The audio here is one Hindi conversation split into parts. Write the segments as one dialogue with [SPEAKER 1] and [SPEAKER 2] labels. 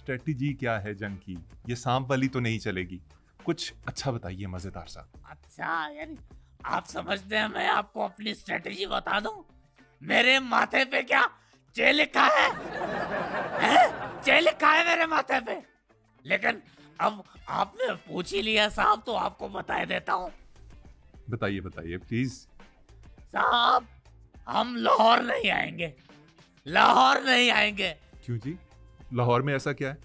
[SPEAKER 1] स्ट्रेटजी क्या है जंग की? ये सांप वाली तो नहीं चलेगी, कुछ अच्छा बताइए मजेदार सा।
[SPEAKER 2] अच्छा यानी आप समझते हैं मैं आपको अपनी स्ट्रेटजी बता दूं? मेरे माथे पे क्या चे लिखा है? चे लिखा है मेरे माथे पे। लेकिन अब आपने पूछ ही लिया साहब तो आपको बता देता हूँ।
[SPEAKER 1] बताइए बताइए प्लीज।
[SPEAKER 2] साहब हम लाहौर नहीं आएंगे, लाहौर नहीं आएंगे।
[SPEAKER 1] क्यों जी, लाहौर में ऐसा क्या है?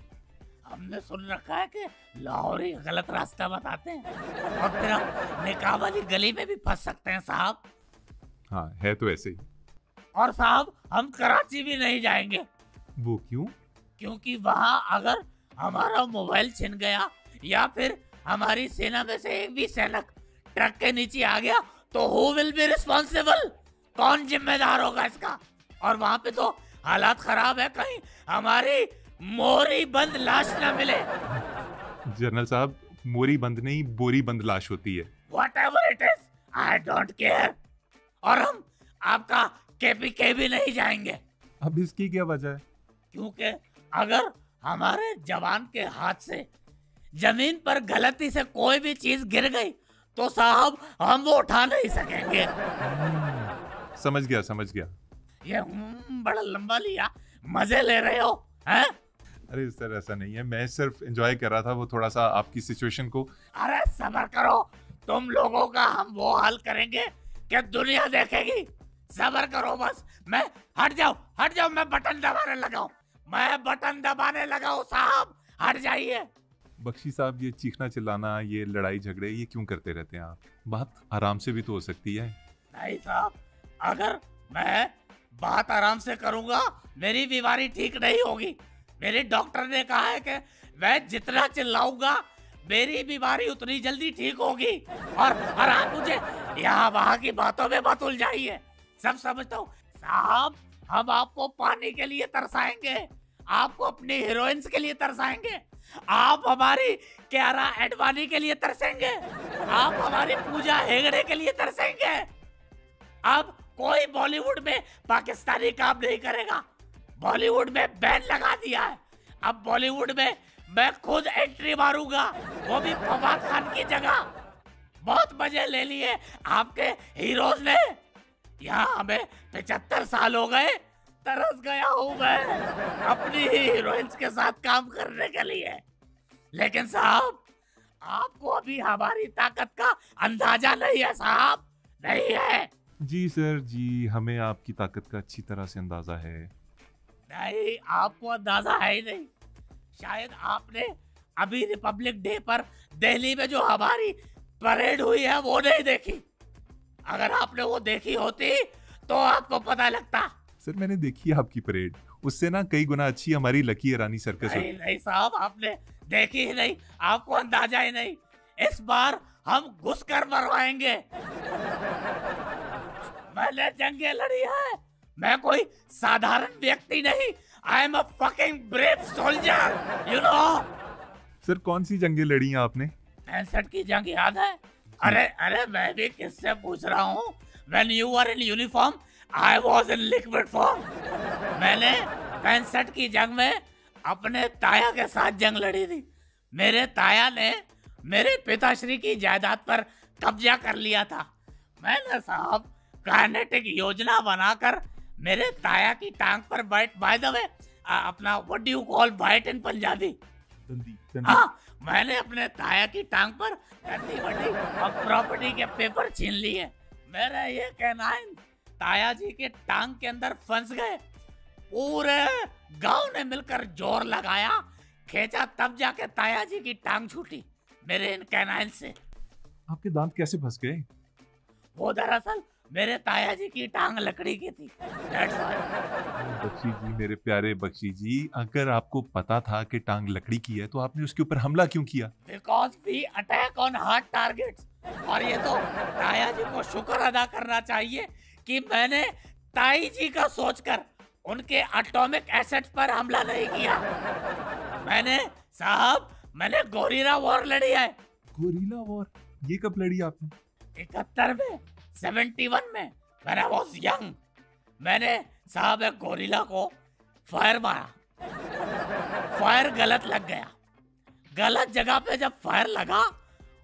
[SPEAKER 2] हमने सुन रखा है कि लाहौरी गलत रास्ता बताते हैं और फिर हम निकाह वाली गली में भी फंस सकते हैं साहब।
[SPEAKER 1] हाँ है तो ऐसे ही।
[SPEAKER 2] और साहब हम कराची भी नहीं जाएंगे।
[SPEAKER 1] वो क्यों?
[SPEAKER 2] क्योंकि वहां अगर हमारा मोबाइल छिन गया या फिर हमारी सेना में से एक भी सैनिक ट्रक के नीचे आ गया तो हु विल बी रिस्पॉन्सिबल? कौन जिम्मेदार होगा इसका? और वहां पे तो हालात खराब है, कहीं हमारी मोरी बंद लाश ना मिले।
[SPEAKER 1] जनरल साहब, मोरी बंद नहीं बोरी बंद लाश होती है।
[SPEAKER 2] Whatever it is, I don't care। और हम आपका केपीके भी नहीं जाएंगे।
[SPEAKER 1] अब इसकी क्या वजह है?
[SPEAKER 2] क्योंकि अगर हमारे जवान के हाथ से जमीन पर गलती से कोई भी चीज गिर गई तो साहब हम वो उठा नहीं सकेंगे।
[SPEAKER 1] समझ गया समझ गया।
[SPEAKER 2] ये बड़ा लंबा लिया, मजे ले रहे हो हैं?
[SPEAKER 1] अरे सर ऐसा नहीं है, मैं सिर्फ एंजॉय कर रहा था वो थोड़ा सा आपकी सिचुएशन को।
[SPEAKER 2] अरे सब्र करो, तुम लोगों का हम वो हाल करेंगे कि दुनिया देखेगी। सब्र करो बस। मैं हट जाओ, मैं बटन दबाने लगाऊं, मैं बटन दबाने लगा हूं साहब, हट जाइए।
[SPEAKER 1] बख्शी साहब, ये चीखना चिल्लाना, ये लड़ाई झगड़े, ये क्यों करते रहते हैं आप? बात आराम से भी तो हो सकती है।
[SPEAKER 2] नहीं साहब, अगर मैं बात आराम से करूंगा मेरी बीमारी ठीक नहीं होगी। मेरे डॉक्टर ने कहा है कि मैं जितना चिल्लाऊंगा मेरी बीमारी उतनी जल्दी ठीक होगी। और आप मुझे यहाँ वहाँ की बातों में मत उलझाइए, सब समझता हूँ साहब। हम आपको पानी के लिए तरसाएंगे, आपको अपनी हीरोइंस के लिए तरसाएंगे, आप हमारी कियारा एडवाणी के लिए तरसेंगे, आप हमारी पूजा हेगड़े के लिए तरसेंगे। अब कोई बॉलीवुड में पाकिस्तानी काम नहीं करेगा, बॉलीवुड में बैन लगा दिया है। अब बॉलीवुड में मैं खुद एंट्री मारूंगा, वो भी फवाद खान की जगह। बहुत मजे ले लिए आपके हीरोज ने। यहाँ हमें 75 साल हो गए, तरस गया हूँ मैं अपनी हीरोइंस के साथ काम करने के लिए। लेकिन साहब आपको अभी हमारी ताकत का अंदाजा नहीं है साहब, नहीं है।
[SPEAKER 1] जी सर जी, हमें आपकी ताकत का अच्छी तरह से अंदाजा है।
[SPEAKER 2] नहीं, आपको अंदाजा है ही नहीं। शायद आपने अभी रिपब्लिक डे पर दिल्ली में जो हमारी परेड हुई है वो नहीं देखी। अगर आपने वो देखी होती तो आपको पता लगता।
[SPEAKER 1] सर मैंने देखी है आपकी परेड, उससे ना कई गुना अच्छी हमारी लकी ईरानी सर्कस
[SPEAKER 2] नहीं,
[SPEAKER 1] होती।
[SPEAKER 2] नहीं साहब, आपने देखी ही नहीं, आपको अंदाजा ही नहीं। इस बार हम घुस कर मरवाएंगे। मैंने जंगे लड़ी है, मैं कोई साधारण व्यक्ति नहीं। I am a fucking brave soldier, you know.
[SPEAKER 1] Sir कौन सी जंगें लड़ी हैं आपने?
[SPEAKER 2] 65 की जंग याद है? अरे मैं भी किससे पूछ रहा हूँ। When you were in uniform, I was in liquid form। मैंने 65 की जंग में अपने ताया के साथ जंग लड़ी थी। मेरे ताया ने मेरे पिताश्री की जायदाद पर कब्जा कर लिया था। मैंने साहब काइनेटिक योजना बनाकर मेरे ताया की टांग पर बाइट, बाय द वे अपना what do you call bite in Punjabi? हाँ, मैंने अपने ताया की टांग पर गंदी बड़ी और प्रॉपर्टी के पेपर छीन लिए। मेरे ये कैनाइन ताया जी के टांग के अंदर फंस गए। पूरे गांव ने मिलकर जोर लगाया, खींचा, तब जाके ताया जी की टांग छूटी मेरे इन कैनाइन से।
[SPEAKER 1] आपके दांत कैसे फंस गए?
[SPEAKER 2] वो दरअसल मेरे ताया जी की टांग लकड़ी की थी।
[SPEAKER 1] बख्शी जी, मेरे प्यारे बख्शी जी, अगर आपको पता था कि टांग लकड़ी की है तो आपने उसके ऊपर हमला क्यों किया?
[SPEAKER 2] Because we attack on hard targets। और ये तो ताया जी को शुक्र अदा करना चाहिए कि मैंने ताई जी का सोचकर उनके एटॉमिक एसेट्स पर हमला नहीं किया। मैंने गोरिल्ला वॉर लड़ी है।
[SPEAKER 1] Gorilla war? ये कब लड़ी आपने?
[SPEAKER 2] 71 में, 71 में, when I was young। मैंने साहब एक गोरिल्ला को फायर मारा फायर गलत लग गया। गलत जगह पे जब फायर लगा,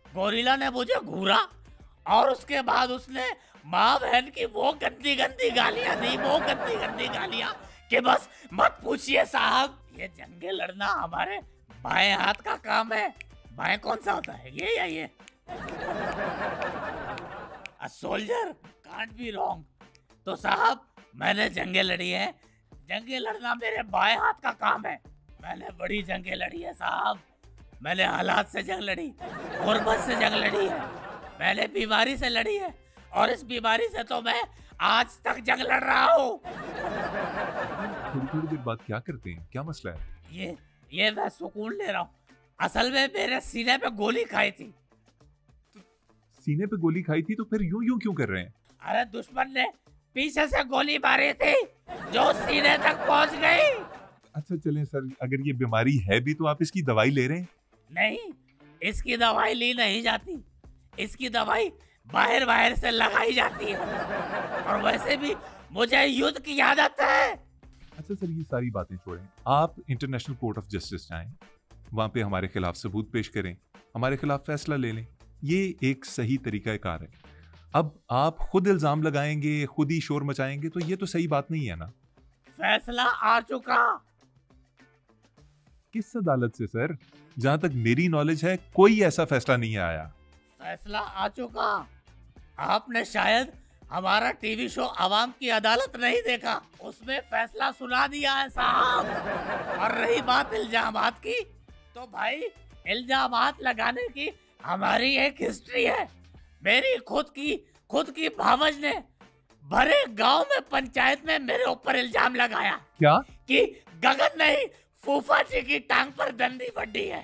[SPEAKER 2] गोरिल्ला ने मुझे घूरा और उसके बाद उसने माँ बहन की वो गंदी गंदी गालियां दी, वो गंदी गंदी गालियां कि बस मत पूछिए साहब। ये जंगे लड़ना हमारे बाएं हाथ का काम है। बाएं कौन सा होता है, ये या ये? A soldier can't be wrong। तो साहब मैंने जंगे लड़ी है। जंगे लड़ना मेरे बाएं हाथ का काम है। मैंने बड़ी जंगे लड़ी है साहब। मैंने हालात से जंग लड़ी, गुर्बत से जंग लड़ी है, मैंने बीमारी से लड़ी है, और इस बीमारी से तो मैं आज तक जंग लड़ रहा हूँ।
[SPEAKER 1] थोड़ी थोड़ी देर बाद क्या करते हैं, क्या मसला है?
[SPEAKER 2] ये मैं सुकून ले रहा हूँ। असल में मेरे सीने पे गोली खाई थी।
[SPEAKER 1] सीने पे गोली खाई थी तो फिर यूं यूं क्यों कर रहे हैं?
[SPEAKER 2] अरे दुश्मन ने पीछे से गोली मारी थी जो सीने तक पहुंच गई।
[SPEAKER 1] अच्छा चलें सर, अगर ये बीमारी है भी तो आप इसकी दवाई ले रहे हैं?
[SPEAKER 2] नहीं, इसकी दवाई ली नहीं जाती। इसकी दवाई बाहर बाहर से लगाई जाती है। और वैसे भी मुझे युद्ध की आदत है।
[SPEAKER 1] अच्छा सर, ये सारी बातें छोड़ें, आप इंटरनेशनल कोर्ट ऑफ जस्टिस जाएं, वहां पे हमारे खिलाफ सबूत पेश करें, हमारे खिलाफ फैसला ले लें। ये एक सही तरीका कार है। अब आप खुद इल्जाम लगाएंगे, खुद ही शोर मचाएंगे, तो ये तो सही बात नहीं है ना।
[SPEAKER 2] फैसला आ चुका।
[SPEAKER 1] किस अदालत से सर? जहां तक मेरी नॉलेज है कोई ऐसा फैसला नहीं आया।
[SPEAKER 2] फैसला आ चुका। आपने शायद हमारा टीवी शो आवाम की अदालत नहीं देखा, उसमें फैसला सुना दिया है साहब। और रही बात इल्जामात की, तो भाई इल्जामात लगाने की हमारी एक हिस्ट्री है। मेरी खुद की भावज ने भरे गांव में पंचायत में मेरे ऊपर इल्जाम लगाया।
[SPEAKER 1] क्या?
[SPEAKER 2] कि गगन नहीं, फूफा जी की टांग पर डंडी बड्डी है।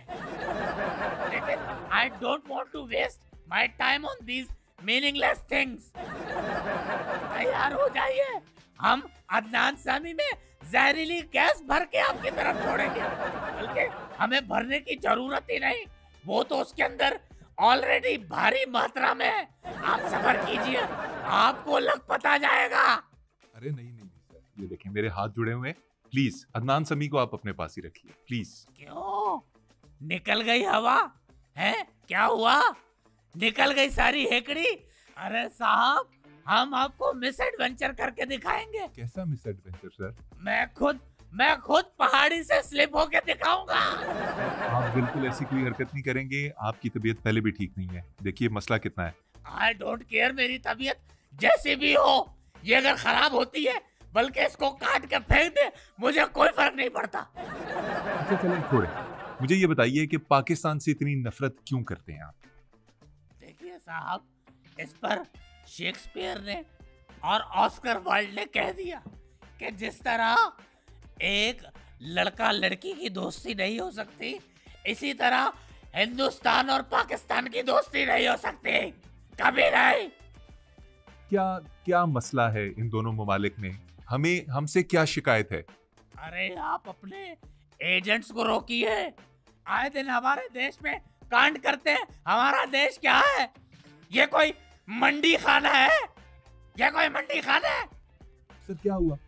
[SPEAKER 2] लेकिन I don't want to waste my time on these meaningless things. तैयार हो जाइए, हम अदनान सामी में जहरीली गैस भर के आपकी तरफ छोड़ेंगे। बल्कि हमें भरने की जरूरत ही नहीं, वो तो उसके अंदर ऑलरेडी भारी मात्रा में है। आप सब्र कीजिए, आपको लग पता जाएगा।
[SPEAKER 1] अरे नहीं नहीं सर, ये देखें मेरे हाथ जुड़े हुए हैं। प्लीज अदनान समी को आप अपने पास ही रखिए प्लीज।
[SPEAKER 2] क्यों? निकल गई हवा है? क्या हुआ? निकल गई सारी हेकड़ी? अरे साहब, हम आपको मिस एडवेंचर करके दिखाएंगे।
[SPEAKER 1] कैसा मिस एडवेंचर सर?
[SPEAKER 2] मैं खुद पहाड़ी से स्लिप होके दिखाऊंगा।
[SPEAKER 1] आप बिल्कुल ऐसी कोई हरकत नहीं करेंगे। आपकी तबीयत पहले भी ठीक नहीं है, देखिए मसला कितना है।
[SPEAKER 2] आई डोंट केयर, मेरी तबीयत जैसी भी हो, ये अगर खराब होती है बल्कि इसको काट के फेंक दे, मुझे कोई फर्क नहीं पड़ता।
[SPEAKER 1] अच्छा चलें छोड़े, मुझे ये बताइए कि पाकिस्तान से इतनी नफरत क्यों करते हैं आप?
[SPEAKER 2] देखिए साहब, इस पर शेक्सपियर ने और ऑस्कर वाइल्ड ने कह दिया कि जिस तरह एक लड़का लड़की की दोस्ती नहीं हो सकती, इसी तरह हिंदुस्तान और पाकिस्तान की दोस्ती नहीं हो सकती, कभी नहीं।
[SPEAKER 1] क्या मसला है इन दोनों ममालिक में? हमसे क्या शिकायत है?
[SPEAKER 2] अरे आप अपने एजेंट्स को रोकिए। आए दिन हमारे देश में कांड करते हैं। हमारा देश क्या है? ये कोई मंडी खाना है? ये कोई मंडी खाना है?
[SPEAKER 1] सर क्या हुआ?